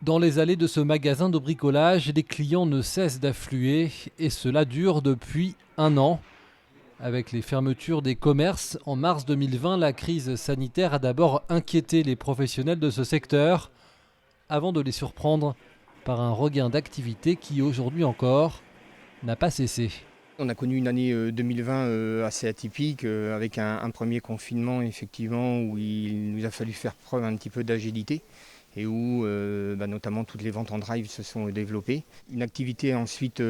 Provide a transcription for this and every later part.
Dans les allées de ce magasin de bricolage, les clients ne cessent d'affluer et cela dure depuis un an. Avec les fermetures des commerces en mars 2020, la crise sanitaire a d'abord inquiété les professionnels de ce secteur avant de les surprendre par un regain d'activité qui aujourd'hui encore n'a pas cessé. On a connu une année 2020 assez atypique avec un premier confinement effectivement où il nous a fallu faire preuve un petit peu d'agilité et où notamment toutes les ventes en drive se sont développées. Une activité ensuite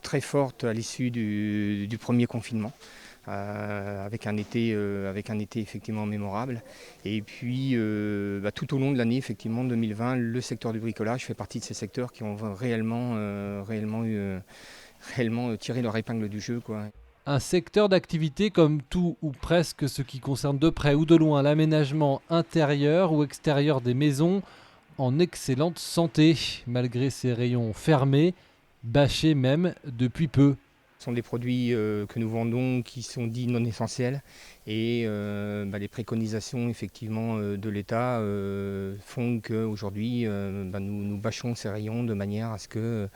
très forte à l'issue du premier confinement. Avec un été effectivement mémorable. Et puis tout au long de l'année effectivement 2020, le secteur du bricolage fait partie de ces secteurs qui ont réellement tiré leur épingle du jeu, quoi. Un secteur d'activité comme tout ou presque ce qui concerne de près ou de loin l'aménagement intérieur ou extérieur des maisons en excellente santé, malgré ses rayons fermés, bâchés même depuis peu. Ce sont des produits que nous vendons qui sont dits non essentiels et les préconisations effectivement de l'État font qu'aujourd'hui nous bâchons ces rayons de manière à ce que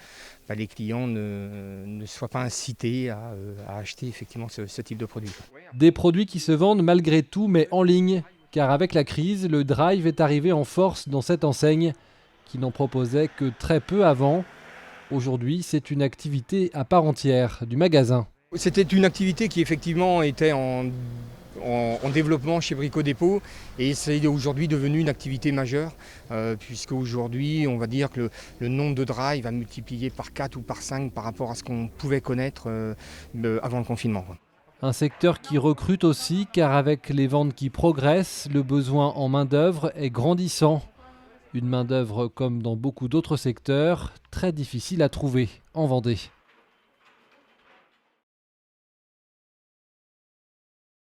les clients ne soient pas incités à acheter effectivement ce type de produit. Des produits qui se vendent malgré tout mais en ligne, car avec la crise, le drive est arrivé en force dans cette enseigne qui n'en proposait que très peu avant. Aujourd'hui, c'est une activité à part entière du magasin. C'était une activité qui effectivement était en développement chez Brico Dépôt et c'est aujourd'hui devenu une activité majeure puisque aujourd'hui on va dire que le nombre de drives a multiplié par 4 ou par 5 par rapport à ce qu'on pouvait connaître avant le confinement. Un secteur qui recrute aussi car avec les ventes qui progressent, le besoin en main-d'œuvre est grandissant. Une main-d'œuvre comme dans beaucoup d'autres secteurs, très difficile à trouver en Vendée.